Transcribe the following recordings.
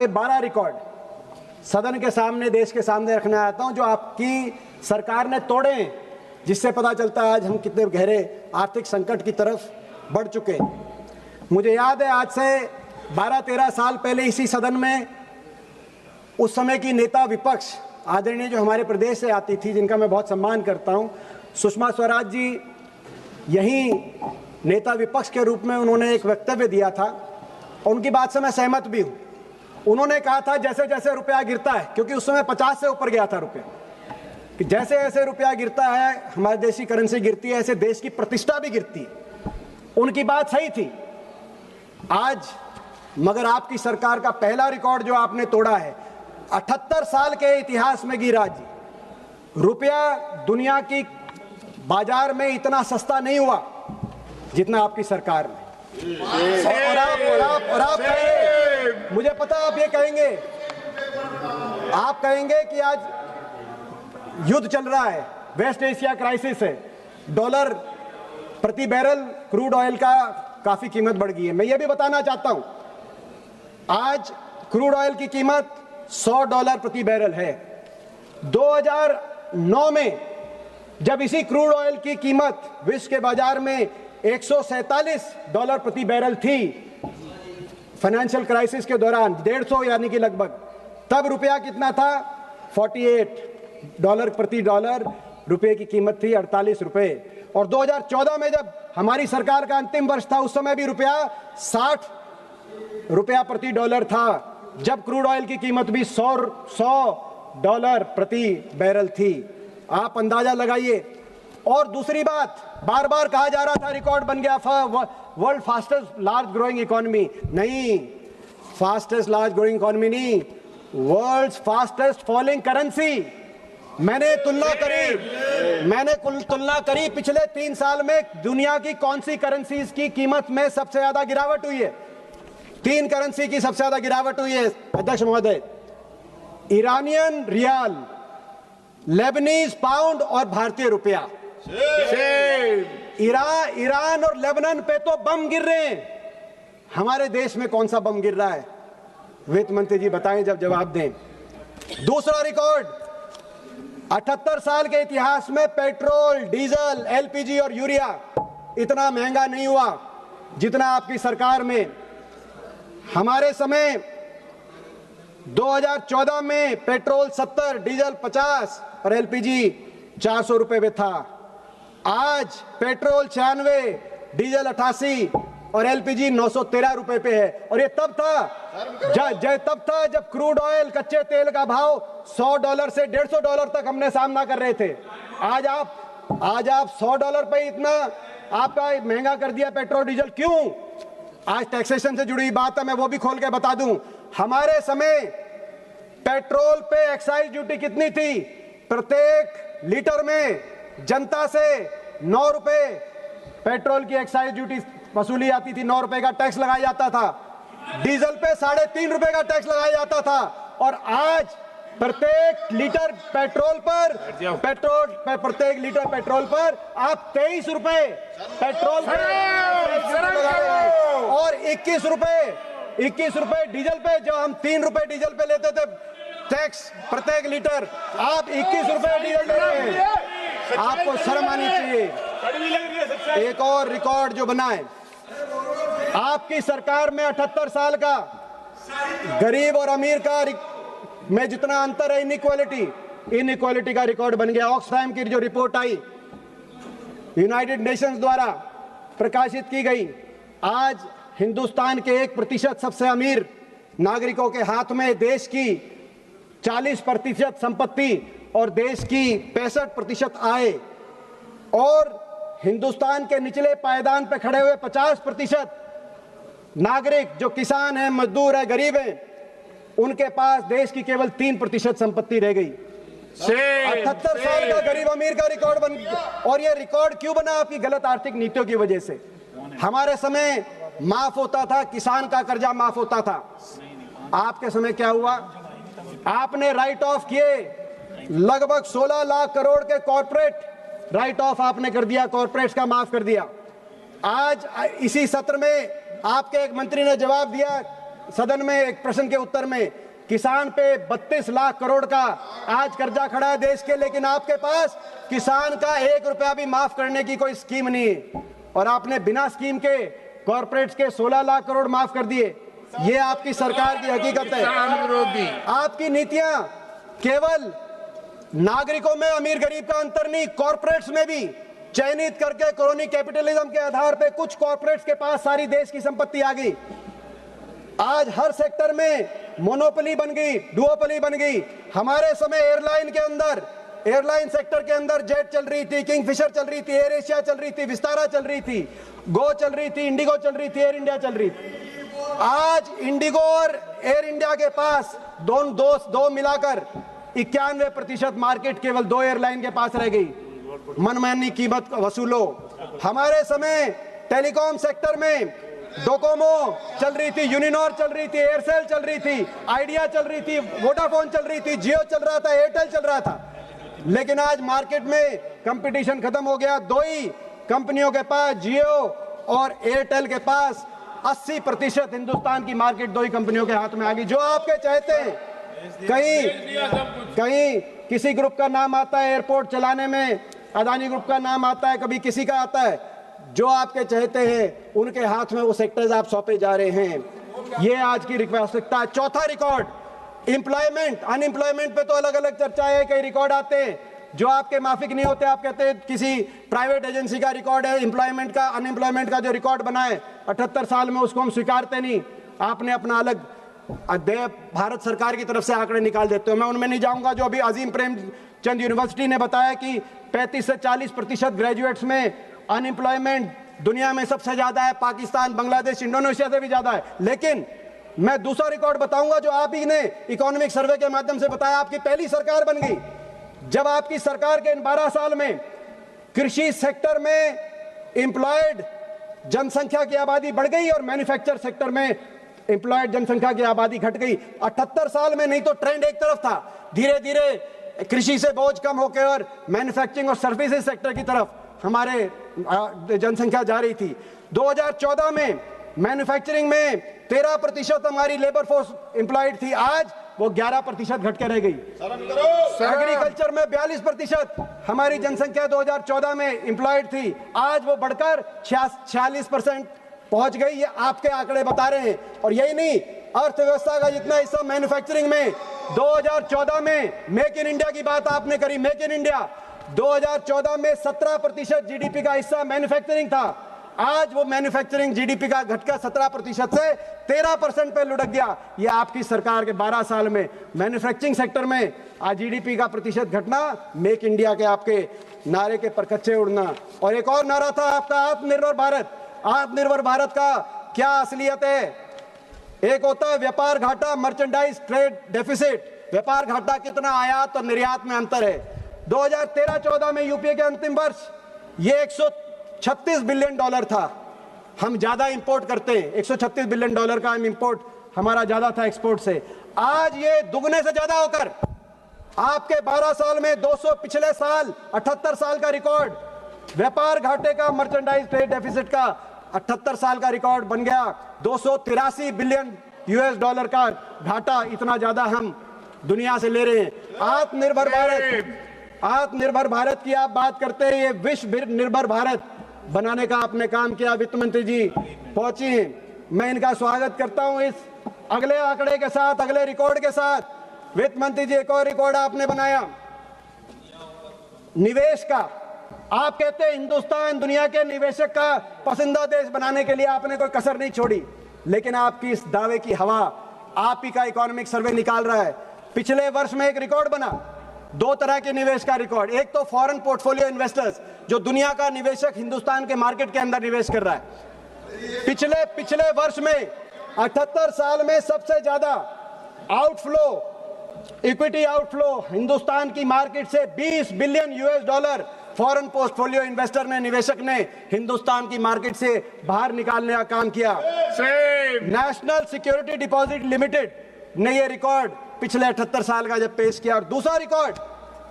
12 record सदन के सामने, देश के सामने रखने आता हूं जो आपकी सरकार ने तोड़े हैं, जिससे पता चलता है आज हम कितने गहरे आर्थिक संकट की तरफ बढ़ चुके हैं। मुझे याद है आज से 12-13 साल पहले इसी सदन में उस समय की नेता विपक्ष आदरणीय जो हमारे प्रदेश से आती थी, जिनका मैं बहुत सम्मान करता हूं, सुषमा स्वराज जी, यही नेता विपक्ष के रूप में उन्होंने एक वक्तव्य दिया था और उनकी बात से मैं सहमत भी हूं। उन्होंने कहा था जैसे जैसे रुपया गिरता है, क्योंकि उस समय 50 से ऊपर गया था रुपया, कि जैसे जैसे रुपया गिरता है, हमारी देशी करेंसी गिरती है, ऐसे देश की प्रतिष्ठा भी गिरती है। उनकी बात सही थी। आज मगर आपकी सरकार का पहला रिकॉर्ड जो आपने तोड़ा है, 78 साल के इतिहास में गिरा जी, रुपया दुनिया की बाजार में इतना सस्ता नहीं हुआ जितना आपकी सरकार में। और आप कहेंगे, मुझे पता आप ये कहेंगे, आप कहेंगे कि आज युद्ध चल रहा है, वेस्ट एशिया क्राइसिस है, डॉलर प्रति बैरल क्रूड ऑयल का काफी कीमत बढ़ गई है। मैं ये भी बताना चाहता हूं, आज क्रूड ऑयल की कीमत $100 प्रति बैरल है। 2009 में जब इसी क्रूड ऑयल की कीमत विश्व के बाजार में $147 प्रति बैरल थी, फाइनेंशियल क्राइसिस के दौरान 150 यानी कि लगभग, तब रुपया कितना था? $48 प्रति डॉलर रुपये की कीमत थी, 48 रुपए। और 2014 में जब हमारी सरकार का अंतिम वर्ष था, उस समय भी रुपया 60 रुपया प्रति डॉलर था, जब क्रूड ऑयल की कीमत भी $100 प्रति बैरल थी। आप अंदाजा लगाइए। और दूसरी बात, बार बार कहा जा रहा था रिकॉर्ड बन गया, world fastest large growing economy. नहीं, फास्टेस्ट लार्ज ग्रोइंग इकोनॉमी नहीं, वर्ल्ड फास्टेस्ट फॉलिंग करेंसी। मैंने तुलना करी पिछले 3 साल में दुनिया की कौन सी करेंसीज की कीमत में सबसे ज्यादा गिरावट हुई है। 3 करेंसी की सबसे ज्यादा गिरावट हुई है अध्यक्ष महोदय, ईरानियन रियाल, लेबनीज पाउंड और भारतीय रुपया। ईरान और लेबनान पे तो बम गिर रहे हैं, हमारे देश में कौन सा बम गिर रहा है? वित्त मंत्री जी बताएं जब जवाब दें। दूसरा रिकॉर्ड, 78 साल के इतिहास में पेट्रोल, डीजल, एलपीजी और यूरिया इतना महंगा नहीं हुआ जितना आपकी सरकार में। हमारे समय 2014 में पेट्रोल 70, डीजल 50 और एलपीजी 400 रुपए में था। आज पेट्रोल 96, डीजल 88 और एलपीजी 913 रुपए पे है। और ये तब था जब क्रूड ऑयल, कच्चे तेल का भाव $100 से $150 तक हमने सामना कर रहे थे। आज आप $100 पे इतना आपका महंगा कर दिया पेट्रोल डीजल, क्यों? आज टैक्सेशन से जुड़ी बात है, मैं वो भी खोल के बता दूं। हमारे समय पेट्रोल पे एक्साइज ड्यूटी कितनी थी? प्रत्येक लीटर में जनता से 9 रुपए पेट्रोल की एक्साइज ड्यूटी वसूली जाती थी, 9 रुपए का टैक्स लगाया जाता था। डीजल पे 3.5 रुपए का टैक्स लगाया जाता था। और आज प्रत्येक लीटर पेट्रोल पर आप 23 रुपए पेट्रोल और 21 रुपए डीजल पे, जो हम 3 रुपए डीजल पे लेते थे टैक्स प्रत्येक लीटर, आप 21 रुपए डीजल ले रहे हैं। आपको शर्म आनी चाहिए। एक और रिकॉर्ड जो बना है आपकी सरकार में, 78 साल का गरीब और अमीर का में जितना अंतर है, इनइक्वालिटी का रिकॉर्ड बन गया। ऑक्सफैम की जो रिपोर्ट आई, यूनाइटेड नेशंस द्वारा प्रकाशित की गई, आज हिंदुस्तान के 1% सबसे अमीर नागरिकों के हाथ में देश की 40% संपत्ति और देश की 65% आय, और हिंदुस्तान के निचले पायदान पर खड़े हुए 50% नागरिक जो किसान हैं, मजदूर हैं, गरीब हैं, उनके पास देश की केवल 3% संपत्ति रह गई। 78 साल का गरीब अमीर का रिकॉर्ड बन, और ये रिकॉर्ड क्यों बना? आपकी गलत आर्थिक नीतियों की वजह से। हमारे समय माफ होता था, किसान का कर्जा माफ होता था। आपके समय क्या हुआ? आपने राइट ऑफ किए, लगभग 16 लाख करोड़ के कॉर्पोरेट राइट ऑफ आपने कर दिया, कॉर्पोरेट्स का माफ कर दिया। आज इसी सत्र में आपके एक मंत्री ने जवाब दिया सदन में एक प्रश्न के उत्तर में, किसान पे 32 लाख करोड़ का आज कर्जा खड़ा है देश के, लेकिन आपके पास किसान का 1 रुपया भी माफ करने की कोई स्कीम नहीं है, और आपने बिना स्कीम के कॉर्पोरेट्स के 16 लाख करोड़ माफ कर दिए। ये आपकी सरकार की हकीकत है। आपकी नीतियां केवल नागरिकों में अमीर गरीब का अंतर नहीं, कॉर्पोरेट्स में भी चयनित करके क्रोनी कैपिटलिज्म के आधार पे कुछ कॉर्पोरेट्स के पास सारी देश की संपत्ति आ गई। आज हर सेक्टर में मोनोपोली बन गई, डुओपोली बन गई। हमारे समय एयरलाइन सेक्टर के अंदर जेट चल रही थी, किंगफिशर चल रही थी, एयर एशिया चल रही थी, विस्तारा चल रही थी, गो चल रही थी, इंडिगो चल रही थी, एयर इंडिया चल रही थी। आज इंडिगो और एयर इंडिया के पास दो मिलाकर 91% मार्केट केवल 2 एयरलाइन के पास रह गई। मनमानी कीमत वसूलो। हमारे समय टेलीकॉम सेक्टर में डोकोमो चल रही थी, यूनिनॉर चल रही थी, एयरसेल चल रही थी, आइडिया चल रही थी, वोडाफोन चल रही थी, जियो चल रहा था, एयरटेल चल रहा था। लेकिन आज मार्केट में कंपटीशन खत्म हो गया। 2 ही कंपनियों के पास, जियो और एयरटेल के पास 80% हिंदुस्तान की मार्केट 2 ही कंपनियों के हाथ में आ गई। जो आपके चाहते हैं, कहीं किसी ग्रुप का नाम आता है एयरपोर्ट चलाने में, अदानी ग्रुप का नाम आता है, कभी किसी का आता है। जो आपके चाहते हैं उनके हाथ में वो सेक्टर्स आप सौंपे जा रहे हैं। ये आज की वास्तविकता है। चौथा रिकॉर्ड, एम्प्लॉयमेंट। अनएम्प्लॉयमेंट पे तो अलग अलग चर्चा है, कई रिकॉर्ड आते हैं जो आपके माफिक नहीं होते। आप कहते हैं किसी प्राइवेट एजेंसी का रिकॉर्ड है एम्प्लॉयमेंट का, अनएम्प्लॉयमेंट का जो रिकॉर्ड बना है 78 साल में, उसको हम स्वीकारते नहीं। आपने अपना अलग भारत सरकार की तरफ से आंकड़े निकाल देते हो, मैं उनमें नहीं जाऊंगा। जो अभी अजीम प्रेमचंद यूनिवर्सिटी ने बताया कि 35 से 40% ग्रेजुएट्स में अनएम्प्लॉयमेंट दुनिया में सबसे ज्यादा है, पाकिस्तान, बांग्लादेश, इंडोनेशिया से भी ज्यादा है। लेकिन मैं दूसरा रिकॉर्ड बताऊंगा जो आप ही ने इकोनॉमिक सर्वे के माध्यम से बताया। आपकी पहली सरकार बन गई जब आपकी सरकार के इन 12 साल में कृषि सेक्टर में एम्प्लॉयड जनसंख्या की आबादी बढ़ गई और मैन्युफैक्चर सेक्टर में एम्प्लॉयड जनसंख्या की आबादी घट गई। 78 साल में नहीं तो ट्रेंड एक तरफ था, धीरे धीरे कृषि से बोझ कम होकर और मैन्युफैक्चरिंग और सर्विसेज सेक्टर की तरफ हमारे जनसंख्या जा रही थी। 2014 में मैन्युफैक्चरिंग में 13% हमारी लेबर फोर्स एम्प्लॉयड थी, आज वो 11% घट के रह गई। एग्रीकल्चर में 42% हमारी जनसंख्या 2014 में एम्प्लॉयड थी, आज वो बढ़कर 46% पहुंच गई। ये आपके आंकड़े बता रहे हैं। और यही नहीं, अर्थव्यवस्था का जितना हिस्सा मैन्युफैक्चरिंग में 2014 में मेक इन इंडिया की बात आपने करी, मेक इन इंडिया 2014 में 17% जीडीपी का हिस्सा मैन्युफैक्चरिंग था, आज वो मैन्युफैक्चरिंग जीडीपी का घटकर 17% से 13% पे लुढ़क गया। ये आपकी सरकार के 12 साल में मैन्युफैक्चरिंग सेक्टर में आज जीडीपी का प्रतिशत घटना, मेक इंडिया के आपके नारे के परकच्चे उड़ना। और एक और नारा था आपका, आत्मनिर्भर भारत। आत्मनिर्भर भारत का क्या असलियत है? एक होता है व्यापार घाटा, मर्चेंडाइज ट्रेड डेफिसिट। व्यापार घाटा कितना, आयात और निर्यात में अंतर है। 2013-14 में यूपीए के अंतिम वर्ष ये 136 बिलियन डॉलर था। हम ज्यादा इंपोर्ट करते हैं, 136 बिलियन डॉलर का हम इंपोर्ट हमारा ज्यादा था एक्सपोर्ट से। आज ये दुगने से ज्यादा होकर आपके 12 साल में 200, पिछले साल 78 साल का रिकॉर्ड व्यापार घाटे का, मर्चेंडाइज ट्रेड डेफिसिट का 78 साल का रिकॉर्ड बन गया। 283 बिलियन यूएस डॉलर का घाटा, इतना ज्यादा हम दुनिया से ले रहे हैं। आत्मनिर्भर भारत की आप बात करते हैं, ये विश्व निर्भर भारत बनाने का आपने काम किया। वित्त मंत्री जी पहुंची हैं, मैं इनका स्वागत करता हूं। इस अगले आंकड़े के साथ, अगले रिकॉर्ड के साथ वित्त मंत्री जी एक और रिकॉर्ड आपने बनाया निवेश का। आप कहते हैं हिंदुस्तान दुनिया के निवेशक का पसंदीदा देश बनाने के लिए आपने कोई कसर नहीं छोड़ी, लेकिन आपकी इस दावे की हवा आप ही का इकोनॉमिक सर्वे निकाल रहा है। पिछले वर्ष में एक रिकॉर्ड बना, 2 तरह के निवेश का रिकॉर्ड। एक तो फॉरेन पोर्टफोलियो इन्वेस्टर्स, जो दुनिया का निवेशक हिंदुस्तान के मार्केट के अंदर निवेश कर रहा है। पिछले वर्ष में 78 साल में सबसे ज्यादा आउटफ्लो, इक्विटी आउटफ्लो हिंदुस्तान की मार्केट से 20 billion US dollar foreign portfolio investor ने, निवेशक ने हिंदुस्तान की मार्केट से बाहर निकालने का काम किया। नेशनल सिक्योरिटी डिपॉजिट लिमिटेड ने यह रिकॉर्ड पिछले 78 साल का जब पेश किया। और दूसरा रिकॉर्ड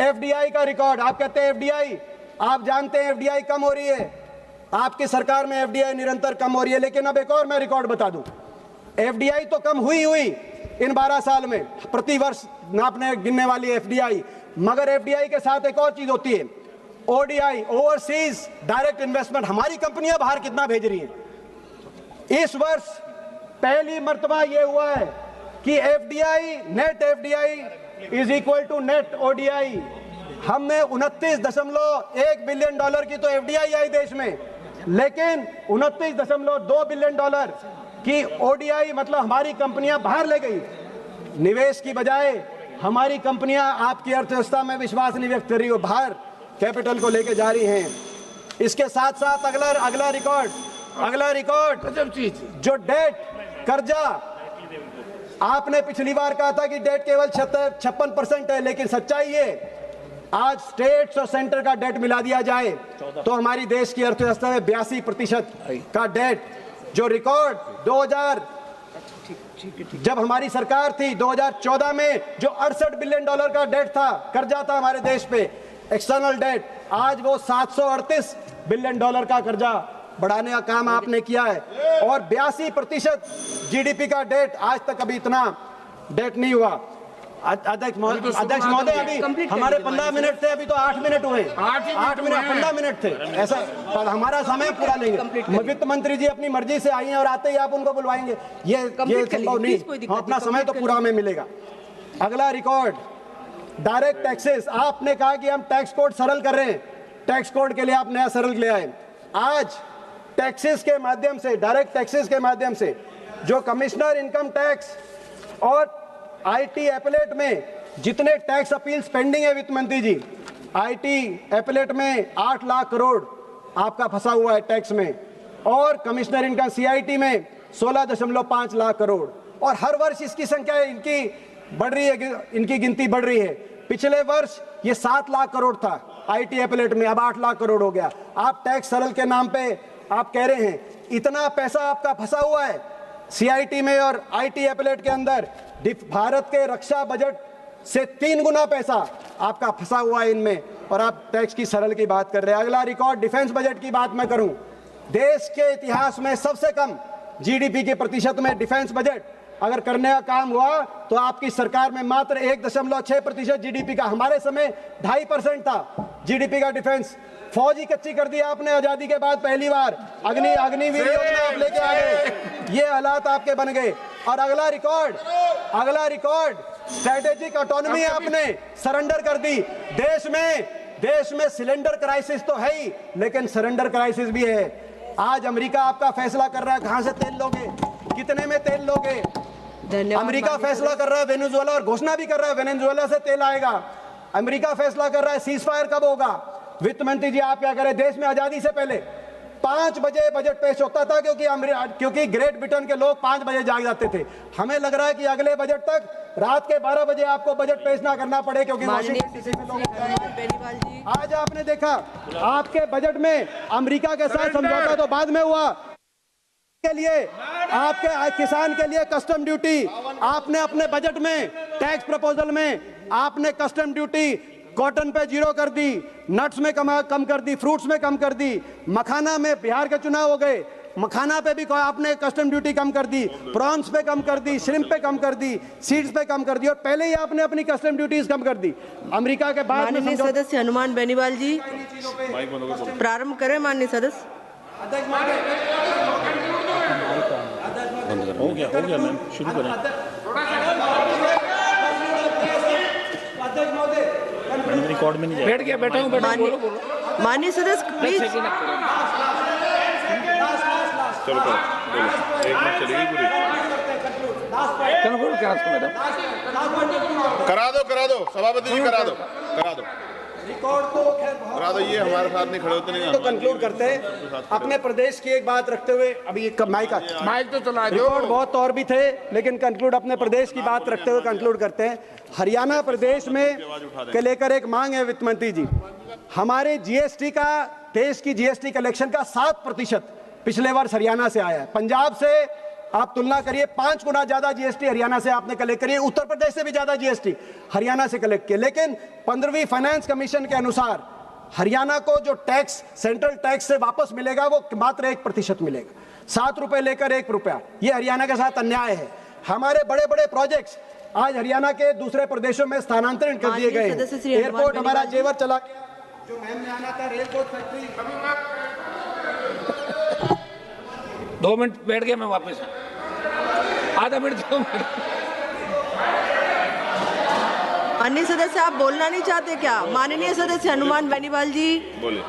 एफडीआई का रिकॉर्ड। आप कहते हैं एफडीआई, आप जानते हैं एफडीआई कम हो रही है, आपकी सरकार में एफडीआई निरंतर कम हो रही है। लेकिन अब एक और मैं रिकॉर्ड बता दूं, एफडीआई तो कम हुई इन 12 साल में, प्रति वर्ष नापने गिनने वाली एफडीआई, मगर एफडीआई के साथ एक और चीज होती है, ओडीआई, ओवरसीज डायरेक्ट इन्वेस्टमेंट। हमारी कंपनियां बाहर कितना भेज रही हैं। इस वर्ष पहली मर्तबा यह हुआ है कि FDI, net FDI is equal to net ODI. हमने 29.1 बिलियन डॉलर की तो एफडीआई आई देश में, लेकिन 29.2 बिलियन डॉलर की ओडीआई, मतलब हमारी कंपनियां बाहर ले गई। निवेश की बजाय हमारी कंपनियां आपकी अर्थव्यवस्था में विश्वास नहीं व्यक्त कर रही हो, बाहर कैपिटल को लेके जा रही हैं। इसके साथ साथ अगला रिकॉर्ड जो डेट, कर्जा, आपने पिछली बार कहा था कि डेट केवल 56% है, लेकिन सच्चाई ये आज स्टेट्स और सेंटर का डेट मिला दिया जाए तो हमारी देश की अर्थव्यवस्था में 82% का डेट, जो रिकॉर्ड 2000 जब हमारी सरकार थी 2014 में जो 68 बिलियन डॉलर का डेट था, कर्जा था हमारे देश पे, एक्सटर्नल डेट, आज वो 738 बिलियन डॉलर का कर्जा बढ़ाने का काम आपने किया है। और 82% जीडीपी का डेट, आज तक अभी इतना डेट नहीं हुआ। अध्यक्ष महोदय, अभी हमारे 15 मिनट थे, अभी तो 8 मिनट हुए, 8 मिनट 15 मिनट थे, ऐसा हमारा समय पूरा लेंगे। वित्त मंत्री जी अपनी मर्जी से आई हैं और आते ही आप उनको बुलवाएंगे, ये संभव नहीं। हम अपना समय तो पूरा हमें मिलेगा। अगला रिकॉर्ड, डायरेक्ट टैक्सेस। आपने कहा कि हम टैक्स कोड सरल कर रहे हैं, टैक्स कोड के लिए आप नया सरल ले आए। आज टैक्सेस के माध्यम से, डायरेक्ट टैक्सेस के माध्यम से जो कमिश्नर इनकम टैक्स और आईटी एपलेट में जितने टैक्स अपील्स पेंडिंग है, वित्त मंत्री जी, आईटी एपलेट में 8 लाख करोड़ आपका फंसा हुआ है टैक्स में, और कमिश्नर इनकम सीआईटी में 16.5 लाख करोड़, और हर वर्ष इसकी संख्या इनकी बढ़ रही है, इनकी गिनती बढ़ रही है। पिछले वर्ष ये 7 लाख करोड़ था आईटी एपलेट में, अब 8 लाख करोड़ हो गया। आप टैक्स सरल के नाम पे आप कह रहे हैं, इतना पैसा आपका फंसा हुआ है सीआईटी में और आईटी एपलेट के अंदर। भारत के रक्षा बजट से 3 गुना पैसा आपका फंसा हुआ है इनमें, और आप टैक्स की सरल की बात कर रहे हैं। अगला रिकॉर्ड, डिफेंस बजट की बात मैं करूं, देश के इतिहास में सबसे कम जीडीपी के प्रतिशत में डिफेंस बजट अगर करने का काम हुआ तो आपकी सरकार में मात्र 1.6% जीडीपी का, हमारे समय 2.5% था जीडीपी का डिफेंस। फौज ही कच्ची कर दी आपने आजादी के बाद, पहली बार अग्निवीर योजना आप लेके आ गए, ये हालात आपके बन गए। और अगला रिकॉर्ड स्ट्रेटेजिक ऑटोनॉमी आपने सरेंडर कर दी। देश में सिलेंडर क्राइसिस तो है ही, लेकिन सरेंडर क्राइसिस भी है। आज अमेरिका आपका फैसला कर रहा है कहां से तेल लोगे, कितने में तेल लोगे। अमेरिका फैसला कर रहा है वेनेजुएला, और घोषणा भी कर रहा है वेनेजुएला से तेल आएगा। अमेरिका फैसला कर रहा है सीज फायर कब होगा। वित्त मंत्री जी आप क्या करें, देश में आजादी से पहले 5 बजे बजट पेश होता था, क्योंकि ग्रेट ब्रिटेन के लोग 5 बजे जाग जाते थे। हमें लग रहा है कि अगले बजट तक रात के 12 बजे आपको बजट पेश ना करना पड़े, क्योंकि आज आपने देखा आपके बजट में अमेरिका के साथ समझौता तो बाद में हुआ, के लिए आपके किसान के लिए कस्टम ड्यूटी, आपने अपने बजट में टैक्स प्रपोजल में आपने कस्टम ड्यूटी कॉटन पे 0 कर दी, नट्स में कम कर दी, फ्रूट्स में कम कर दी, मखाना में बिहार के चुनाव हो गए, मखाना पे भी आपने कस्टम ड्यूटी कम कर दी, प्रॉन्स पे कम कर दी, श्रिम्प पे कम कर दी, सीड्स पे कम कर दी, और पहले ही आपने अपनी कस्टम ड्यूटीज कम कर दी। अमेरिका के बाद माननीय सदस्य हनुमान बेनीवाल जी प्रारंभ करें। माननीय सदस्य हो गया मैम, शुरू करें। रिकॉर्ड में नहीं बैठा हूँ। माननीय सदस्य प्लीज चलो एक मिनट चलेगी पूरी। करा दो सभापति जी, करा दो रिकॉर्ड तो करा दो। ये हमारे साथ नहीं खड़े होते नहीं, तो कंक्लूड करते हैं अपने प्रदेश की एक बात रखते हुए। अभी माइक तो चला, रिकॉर्ड बहुत और भी थे, लेकिन कंक्लूड अपने प्रदेश की बात रखते हुए कंक्लूड करते हैं। हरियाणा प्रदेश में के लेकर एक मांग है वित्त मंत्री जी, हमारे जीएसटी का, देश की जीएसटी कलेक्शन का 7% पिछले वर्ष हरियाणा से आया है। पंजाब से आप तुलना करिए, 5 गुना ज्यादा जीएसटी हरियाणा से आपने कलेक्ट करी है, उत्तर प्रदेश से भी ज्यादा जीएसटी हरियाणा से कलेक्ट किया। लेकिन 15वीं फाइनेंस कमीशन के अनुसार हरियाणा को जो टैक्स, सेंट्रल टैक्स से वापस मिलेगा वो मात्र 1% मिलेगा। 7 रुपए लेकर 1 रुपया, ये हरियाणा के साथ अन्याय है। हमारे बड़े बड़े प्रोजेक्ट्स आज हरियाणा के दूसरे प्रदेशों में स्थानांतरित कर दिए गए। सदस्य श्री हनुमान एयरपोर्ट हमारा बेनीवाल जी। जेवर चला गया, जो महम में आना था, रेलपोर्ट फैक्ट्री। 2 मिनट बैठ गया, मैं वापस आधा मिनट 2 मिनट। माननीय सदस्य आप बोलना नहीं चाहते क्या? माननीय सदस्य हनुमान बेनीवाल जी बोले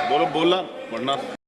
बोलो, बोलना वरना